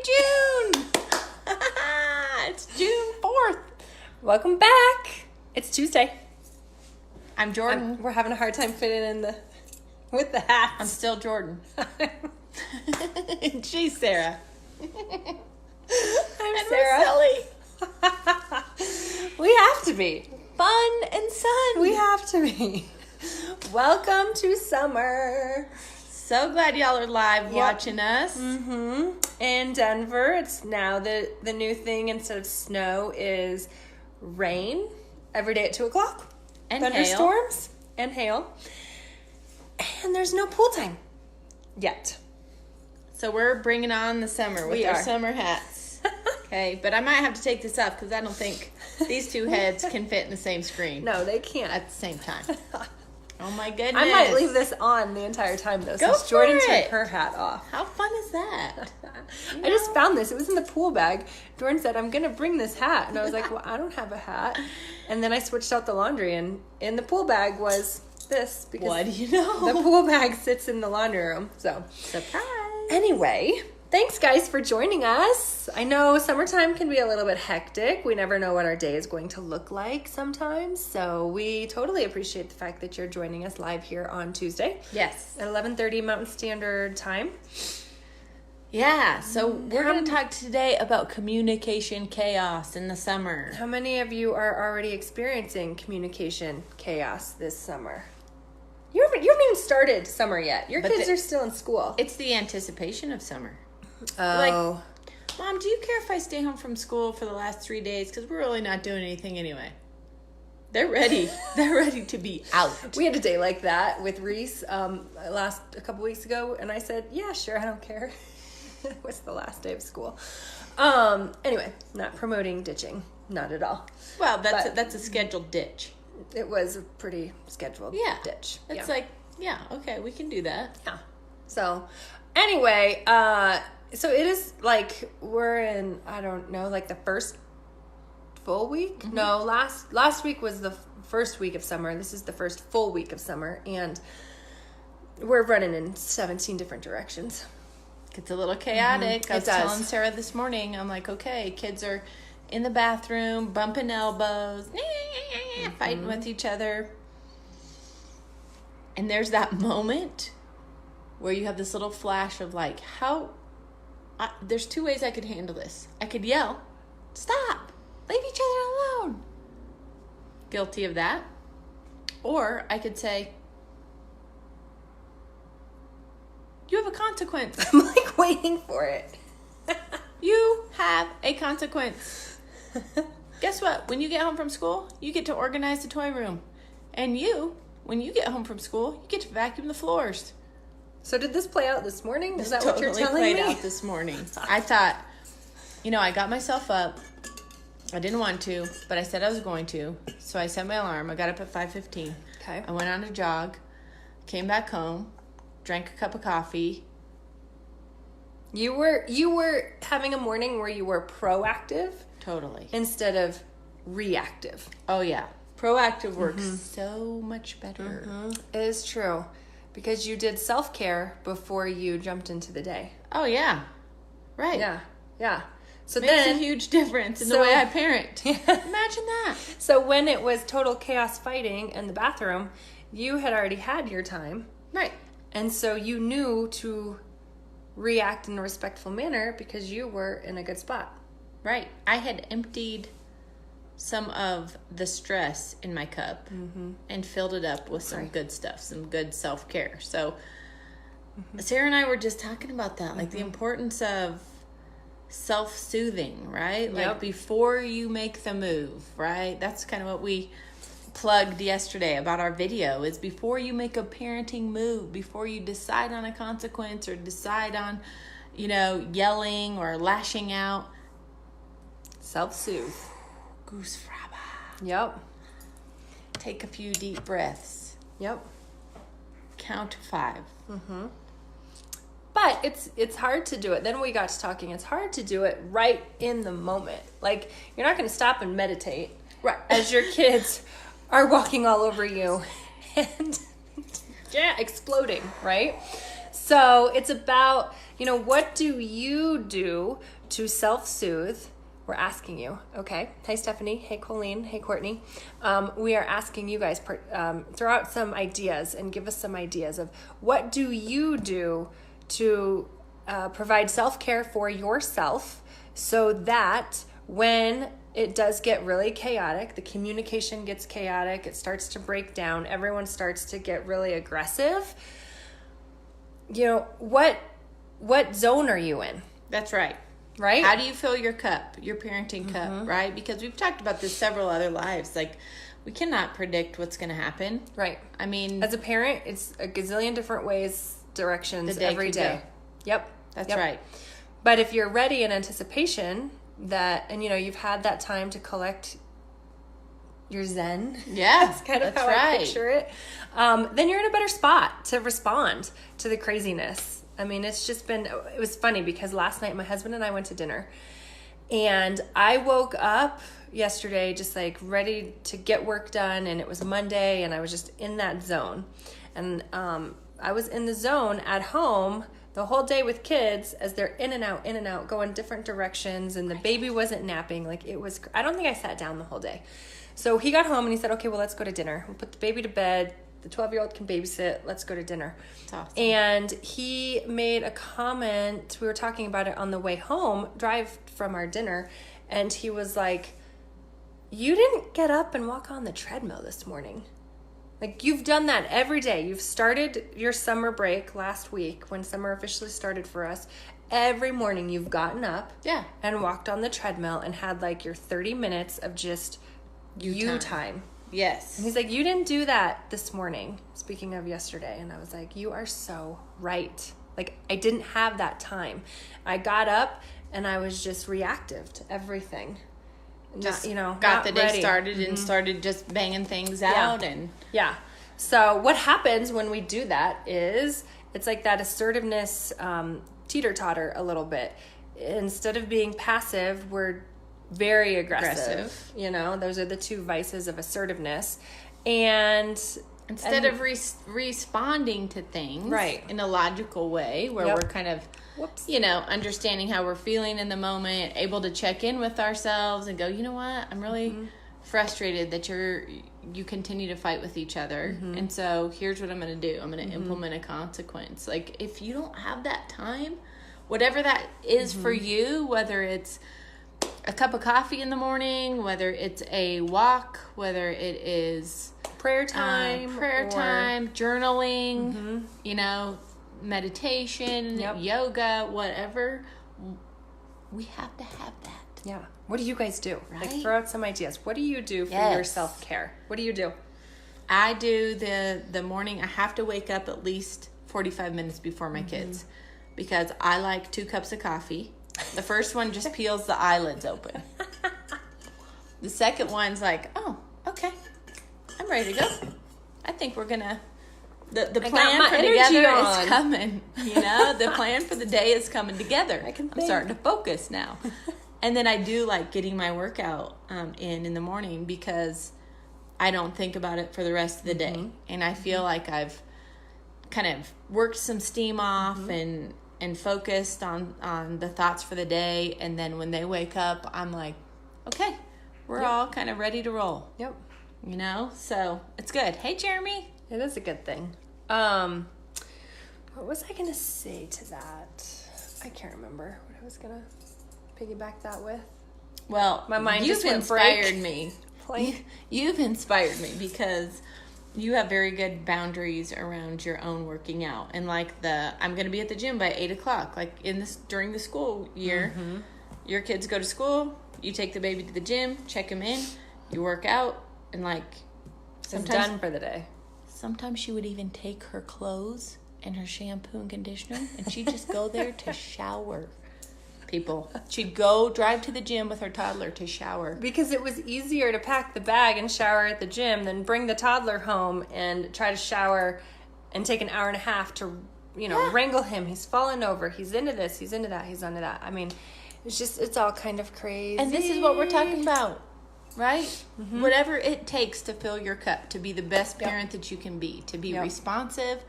June! It's June 4th. Welcome back. It's Tuesday. I'm Jordan. We're having a hard time fitting in with the hats. I'm still Jordan. She's Sarah. I'm Sarah. We have to be. Fun and sun. We have to be. Welcome to summer. So glad y'all are live watching us. Mm-hmm. In Denver, it's now the new thing. Instead of snow is rain every day at 2 o'clock. And thunderstorms and hail. And there's no pool time yet. So we're bringing on the summer with our summer hats. Okay, but I might have to take this off because I don't think these two heads can fit in the same screen. No, they can't. At the same time. Oh my goodness. I might leave this on the entire time though, Go since Jordan for it. took her hat off. How fun is that? I just found this. It was in the pool bag. Jordan said, I'm going to bring this hat. And I was like, well, I don't have a hat. And then I switched out the laundry, and in the pool bag was this. Because what do you know? The pool bag sits in the laundry room. So, surprise. Anyway, thanks guys for joining us. I know summertime can be a little bit hectic. We never know what our day is going to look like sometimes. So we totally appreciate the fact that you're joining us live here on Tuesday. Yes. At 11:30 Mountain Standard Time. Yeah, so we're going to talk today about communication chaos in the summer. How many of you are already experiencing communication chaos this summer? You haven't even started summer yet. Your kids are still in school. It's the anticipation of summer. Oh. Like, Mom, do you care if I stay home from school for the last 3 days? Because we're really not doing anything anyway. They're ready. They're ready to be out. We had a day like that with Reese a couple weeks ago, and I said, yeah, sure, I don't care. It was the last day of school. Anyway, not promoting ditching. Not at all. Well, that's a scheduled ditch. It was a pretty scheduled ditch. It's like, okay, we can do that. Yeah. So, anyway, so it is like we're in, I don't know, like the first full week? Mm-hmm. No, last week was the first week of summer. This is the first full week of summer, and we're running in 17 different directions. It's a little chaotic. Mm-hmm. I was telling Sarah this morning, I'm like, okay, kids are in the bathroom, bumping elbows, fighting with each other. And there's that moment where you have this little flash of like, there's two ways I could handle this. I could yell, stop, leave each other alone. Guilty of that. Or I could say, you have a consequence. I'm like waiting for it. You have a consequence. Guess what? When you get home from school, you get to organize the toy room. And when you get home from school, you get to vacuum the floors. So did this play out this morning? Is that totally what you're telling me? Played out this morning. I thought, I got myself up. I didn't want to, but I said I was going to. So I set my alarm. I got up at 5:15. Okay. I went on a jog, came back home, drank a cup of coffee. You were having a morning where you were proactive. Totally. Instead of reactive. Oh, yeah. Proactive works so much better. Mm-hmm. It is true. Because you did self-care before you jumped into the day. Oh, yeah. Right. Yeah. So makes a huge difference in the way I parent. Imagine that. So when it was total chaos fighting in the bathroom, you had already had your time. Right. And so you knew to react in a respectful manner because you were in a good spot. Right. I had emptied some of the stress in my cup and filled it up with some good stuff, some good self-care. So Sarah and I were just talking about that, like the importance of self-soothing, right? Like before you make the move, right? That's kind of what we plugged yesterday about our video, is before you make a parenting move, before you decide on a consequence or decide on, yelling or lashing out, self-soothe. Goose fraba. Yep. Take a few deep breaths. Yep. Count to 5. Mm-hmm. But it's hard to do it. Then we got to talking. It's hard to do it right in the moment. Like, you're not going to stop and meditate as your kids are walking all over you and exploding, right? So it's about, what do you do to self-soothe? We're asking you, okay? Hey, Stephanie. Hey, Colleen. Hey, Courtney. We are asking you guys, throw out some ideas and give us some ideas of what do you do to provide self-care for yourself so that when it does get really chaotic, the communication gets chaotic, it starts to break down, everyone starts to get really aggressive. What zone are you in? That's right. Right? How do you fill your cup, your parenting cup, right? Because we've talked about this several other lives. Like, we cannot predict what's going to happen. Right. I mean, as a parent, it's a gazillion different ways, directions every day. Yep. That's right. But if you're ready in anticipation and you've had that time to collect your zen. Yeah. That's kind of how I picture it. Then you're in a better spot to respond to the craziness. I mean, it was funny because last night my husband and I went to dinner, and I woke up yesterday just like ready to get work done, and it was Monday, and I was just in that zone. And I was in the zone at home the whole day with kids as they're in and out, going different directions, and the baby wasn't napping. Like, I don't think I sat down the whole day. So he got home and he said, okay, well, let's go to dinner. We'll put the baby to bed. The 12-year-old can babysit. Let's go to dinner. That's awesome. And he made a comment. We were talking about it on the way home, drive from our dinner. And he was like, you didn't get up and walk on the treadmill this morning. Like, you've done that every day. You've started your summer break last week when summer officially started for us. Every morning you've gotten up and walked on the treadmill and had like your 30 minutes of just you time. Yes. And he's like, you didn't do that this morning, speaking of yesterday. And I was like, you are so right. Like, I didn't have that time. I got up and I was just reactive to everything. Just not got the day ready. started and started just banging things out. Yeah. So what happens when we do that is it's like that assertiveness teeter-totter a little bit. Instead of being passive, we're very aggressive. Those are the two vices of assertiveness. And instead of responding to things in a logical way where we're kind of understanding how we're feeling in the moment, able to check in with ourselves and go, you know what, I'm really frustrated that you continue to fight with each other. And so here's what I'm going to do. I'm going to implement a consequence. Like, if you don't have that time, whatever that is for you, whether it's a cup of coffee in the morning, whether it's a walk, whether it is prayer time, journaling, meditation, yoga, whatever, we have to have that. Yeah. What do you guys do? Right? Like, throw out some ideas. What do you do for your self-care? What do you do? I do the morning. I have to wake up at least 45 minutes before my kids because I like 2 cups of coffee. The first one just peels the eyelids open. The second one's like, oh, okay, I'm ready to go. I think we're gonna. The plan for together is coming. The plan for the day is coming together. I'm starting to focus now. And then I do like getting my workout in the morning because I don't think about it for the rest of the day, and I feel like I've kind of worked some steam off and focused on the thoughts for the day. And then when they wake up, I'm like, okay, we're all kind of ready to roll. Yep. So it's good. Hey, Jeremy. It is a good thing. What was I going to say to that? I can't remember what I was going to piggyback that with. Well, my mind you've just went inspired me. You've inspired me because you have very good boundaries around your own working out. And like I'm going to be at the gym by 8:00. Like during the school year, your kids go to school, you take the baby to the gym, check him in, you work out, and like sometimes it's done for the day. Sometimes she would even take her clothes and her shampoo and conditioner, and she'd just go there to shower. People. She'd go drive to the gym with her toddler to shower. Because it was easier to pack the bag and shower at the gym than bring the toddler home and try to shower and take an hour and a half to, wrangle him. He's falling over. He's into this. He's into that. He's into that. I mean, it's all kind of crazy. And this is what we're talking about, right? Whatever it takes to fill your cup, to be the best parent that you can be, to be responsive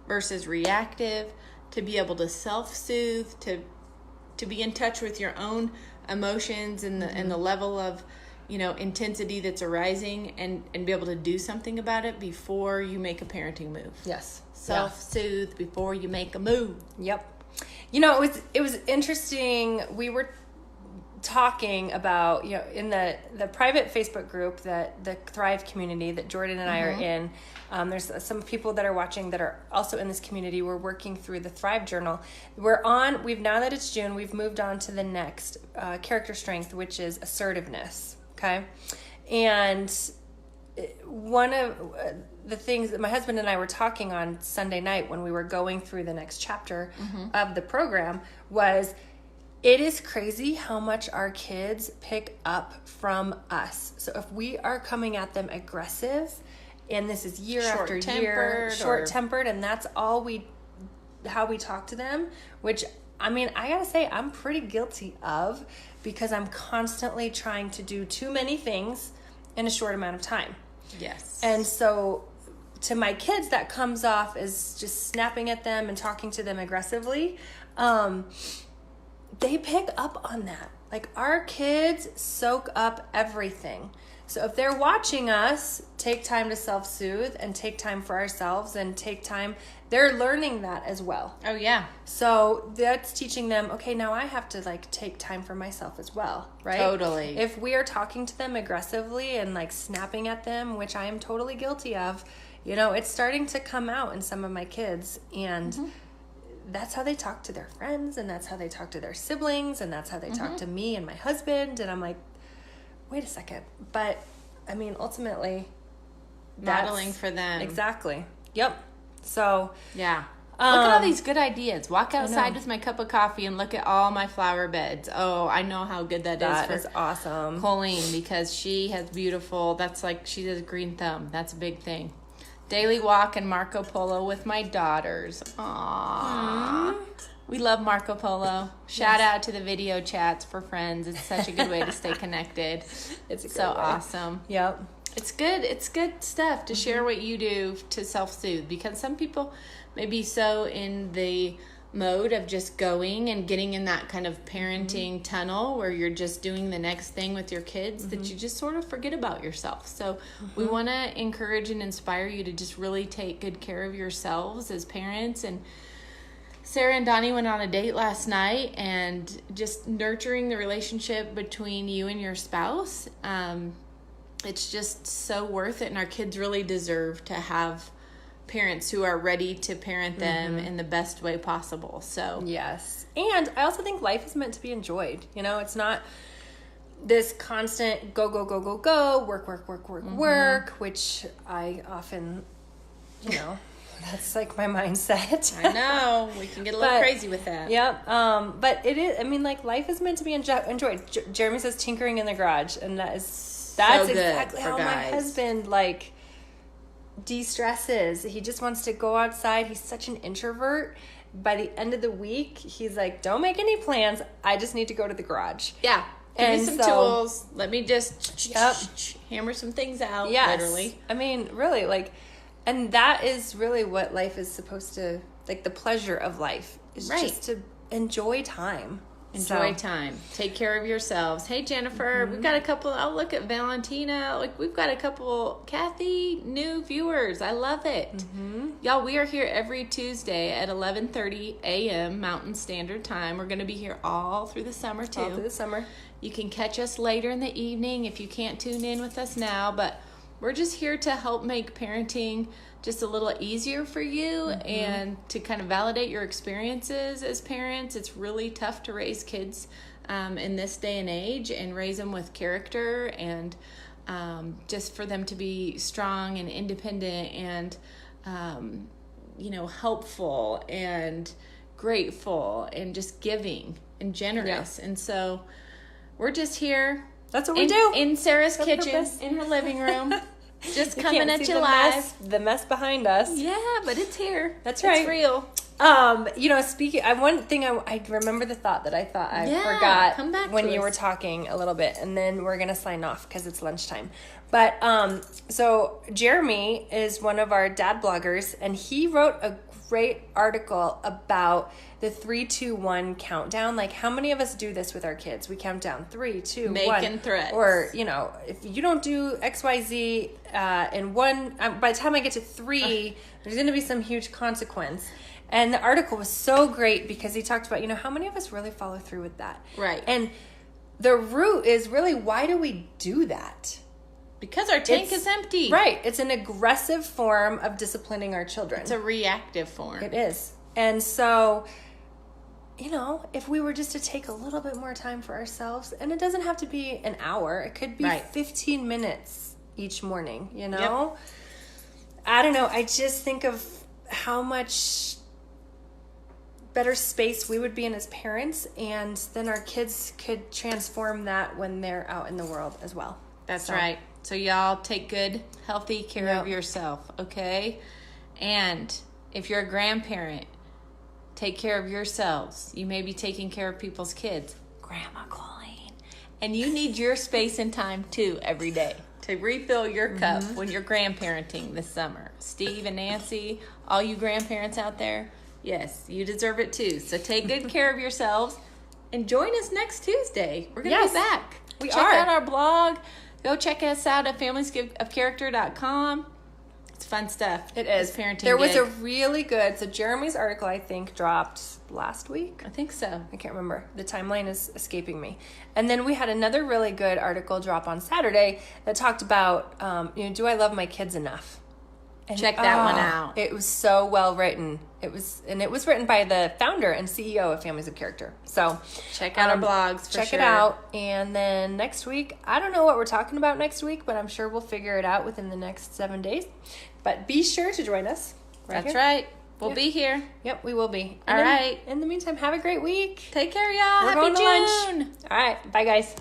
versus reactive, to be able to self-soothe, to be in touch with your own emotions and the level of, intensity that's arising, and be able to do something about it before you make a parenting move. Yes. Self-soothe before you make a move. Yep. It was interesting. We were talking about, in the private Facebook group, that the Thrive community that Jordan and I are in. There's some people that are watching that are also in this community. We're working through the Thrive Journal. Now that it's June, we've moved on to the next character strength, which is assertiveness. Okay. And one of the things that my husband and I were talking on Sunday night when we were going through the next chapter of the program was, it is crazy how much our kids pick up from us. So if we are coming at them aggressive, and this is year after year, short-tempered, and that's how we talk to them, which, I gotta say, I'm pretty guilty of, because I'm constantly trying to do too many things in a short amount of time. Yes. And so to my kids, that comes off as just snapping at them and talking to them aggressively. They pick up on that. Like, our kids soak up everything. So if they're watching us take time to self-soothe and take time for ourselves and take time, they're learning that as well. Oh, yeah. So that's teaching them, okay, now I have to take time for myself as well, right? Totally. If we are talking to them aggressively and snapping at them, which I am totally guilty of, it's starting to come out in some of my kids, and that's how they talk to their friends, and that's how they talk to their siblings, and that's how they talk to me and my husband. And I'm like, wait a second. But ultimately, modeling for them. Exactly. Yep. So yeah. Look at all these good ideas. Walk outside with my cup of coffee and look at all my flower beds. Oh, I know how good that is. That is awesome. Colleen, because she has beautiful, she does green thumb. That's a big thing. Daily walk and Marco Polo with my daughters. Aww. We love Marco Polo. Shout out to the video chats for friends. It's such a good way to stay connected. It's so awesome. Yep. It's good. It's good stuff to share what you do to self-soothe, because some people may be so in the mode of just going and getting in that kind of parenting tunnel where you're just doing the next thing with your kids that you just sort of forget about yourself. So we want to encourage and inspire you to just really take good care of yourselves as parents. And Sarah and Donnie went on a date last night, and just nurturing the relationship between you and your spouse. It's just so worth it. And our kids really deserve to have parents who are ready to parent them in the best way possible. So yes. And I also think life is meant to be enjoyed. It's not this constant go, work, which I often, that's my mindset. I know. We can get a little crazy with that. Yep. But it is, life is meant to be enjoyed. Jeremy says tinkering in the garage, and that's exactly how my husband, de-stresses. He just wants to go outside. He's such an introvert. By the end of the week, he's like, don't make any plans. I just need to go to the garage. Yeah. Give me some tools. Let me just hammer some things out. Yes. Literally. Really, and that is really what life is supposed to, the pleasure of life is just to enjoy time. Enjoy time. Take care of yourselves. Hey, Jennifer, we've got a couple. I'll look at Valentina. We've got a couple, Kathy, new viewers. I love it. Y'all, we are here every Tuesday at 11:30 a.m. Mountain Standard Time. We're going to be here all through the summer, too. All through the summer. You can catch us later in the evening if you can't tune in with us now, but we're just here to help make parenting just a little easier for you and to kind of validate your experiences as parents. It's really tough to raise kids in this day and age, and raise them with character, and just for them to be strong and independent and, helpful and grateful and just giving and generous. Yeah. And so we're just here. That's what we do. In Sarah's kitchen, in her living room. Just coming at you live. The mess behind us. Yeah, but it's here. That's right. It's real. Speaking, one thing I remember the thought that I thought I come back forgot when to you were us. talking a little bit, and then we're gonna sign off because it's lunchtime. But so Jeremy is one of our dad bloggers, and he wrote a great article about the 3, 2, 1 countdown. Like, how many of us do this with our kids? We count down 3, 2, 1. Making threats. Or, if you don't do XYZ in one, by the time I get to 3, there's going to be some huge consequence. And the article was so great because he talked about, how many of us really follow through with that? Right. And the root is really, why do we do that? Because our tank is empty. Right. It's an aggressive form of disciplining our children. It's a reactive form. It is. And so, if we were just to take a little bit more time for ourselves, and it doesn't have to be an hour, it could be 15 minutes each morning, Yep. I don't know. I just think of how much better space we would be in as parents, and then our kids could transform that when they're out in the world as well. That's right. So y'all take good, healthy care of yourself, okay? And if you're a grandparent, take care of yourselves. You may be taking care of people's kids. Grandma Colleen. And you need your space and time too every day to refill your cup when you're grandparenting this summer. Steve and Nancy, all you grandparents out there, yes, you deserve it too. So take good care of yourselves and join us next Tuesday. We're going to be back. Check out our blog. Go check us out at familiesofcharacter.com. It's fun stuff. It is. It's parenting There was gig. a really good, so Jeremy's article, I think, dropped last week. I think so. I can't remember. The timeline is escaping me. And then we had another really good article drop on Saturday that talked about, do I love my kids enough? And, Check that one out. It was so well written. It was written by the founder and CEO of Families of Character. So Check out our blogs. Check it out. And then next week, I don't know what we're talking about next week, but I'm sure we'll figure it out within the next 7 days. But be sure to join us. That's right. We'll be here. Yep, we will be. All right. In the meantime, have a great week. Take care, y'all. We're Happy going to June. lunch. All right. Bye, guys.